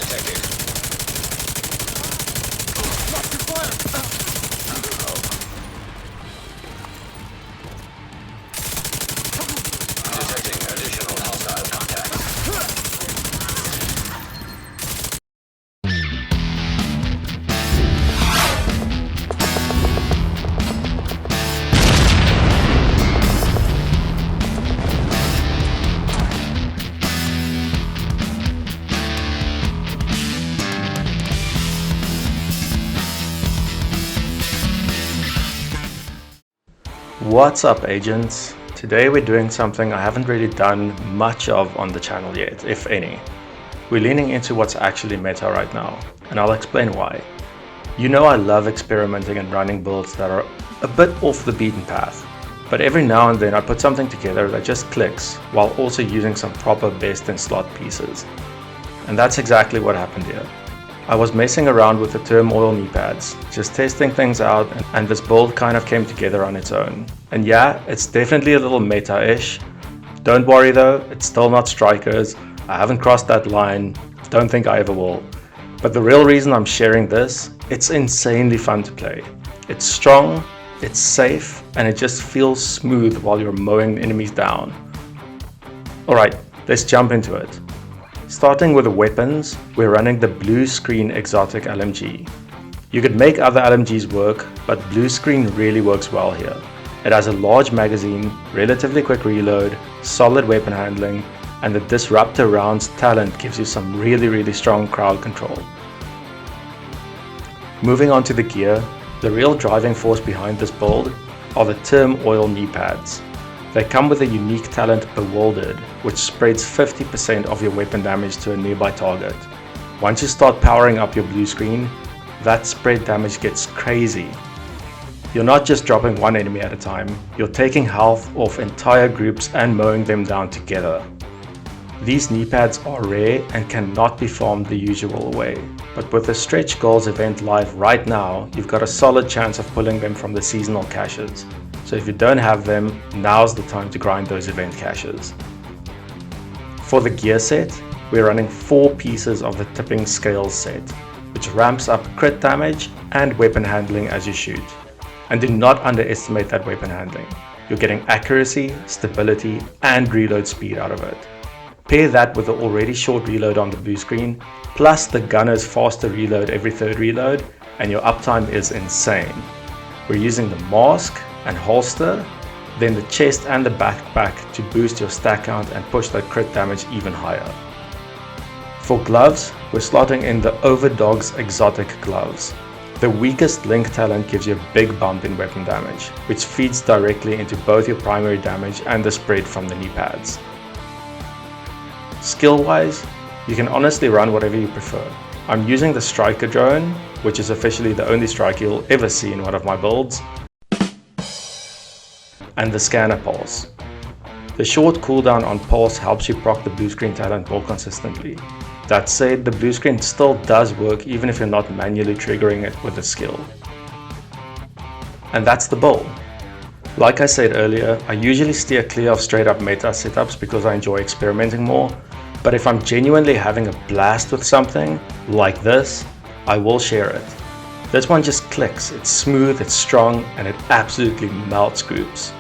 detected. Detecting additional hostile contacts. What's up, agents? Today we're doing something I haven't really done much of on the channel yet, if any. We're leaning into what's actually meta right now, and I'll explain why. You know I love experimenting and running builds that are a bit off the beaten path, but every now and then I put something together that just clicks while also using some proper best in slot pieces. And that's exactly what happened here. I was messing around with the Turmoil Kneepads, just testing things out, and this build kind of came together on its own. And yeah, it's definitely a little meta-ish. Don't worry though, it's still not strikers. I haven't crossed that line, don't think I ever will. But the real reason I'm sharing this, it's insanely fun to play. It's strong, it's safe, and it just feels smooth while you're mowing enemies down. Alright, let's jump into it. Starting with the weapons, we're running the Bluescreen Exotic LMG. You could make other LMGs work, but Bluescreen really works well here. It has a large magazine, relatively quick reload, solid weapon handling, and the Disruptor rounds talent gives you some really strong crowd control. Moving on to the gear, the real driving force behind this build are the Turmoil Kneepads. They come with a unique talent Bewildered, which spreads 50% of your weapon damage to a nearby target. Once you start powering up your Bluescreen, that spread damage gets crazy. You're not just dropping one enemy at a time, you're taking health off entire groups and mowing them down together. These Kneepads are rare and cannot be farmed the usual way, but with the Stretch Goals event live right now, you've got a solid chance of pulling them from the seasonal caches. So if you don't have them, now's the time to grind those event caches. For the gear set, we're running 4 pieces of the Tipping Scales set, which ramps up crit damage and weapon handling as you shoot. And do not underestimate that weapon handling. You're getting accuracy, stability, and reload speed out of it. Pair that with the already short reload on the Bluescreen, plus the gunner's faster reload every 3rd reload, and your uptime is insane. We're using the mask and holster, then the chest and the backpack to boost your stack count and push that crit damage even higher. For gloves, we're slotting in the Overdog's Exotic gloves. The weakest link talent gives you a big bump in weapon damage, which feeds directly into both your primary damage and the spread from the knee pads. Skill wise, you can honestly run whatever you prefer. I'm using the Striker drone, which is officially the only striker you'll ever see in one of my builds, and the Scanner Pulse. The short cooldown on Pulse helps you proc the Bluescreen talent more consistently. That said, the Bluescreen still does work even if you're not manually triggering it with a skill. And that's the build. Like I said earlier, I usually steer clear of straight up meta setups because I enjoy experimenting more, but if I'm genuinely having a blast with something, like this, I will share it. This one just clicks, it's smooth, it's strong, and it absolutely melts groups.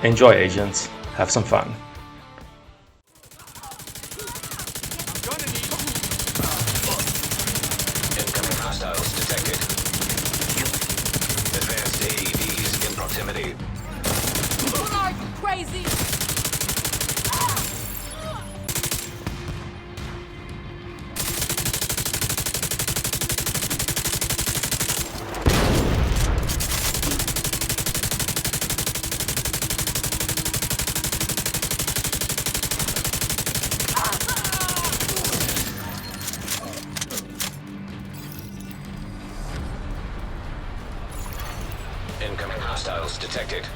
Enjoy, agents, have some fun. Incoming hostiles detected. Advanced AEDs in proximity. What are you, crazy? Incoming hostiles detected.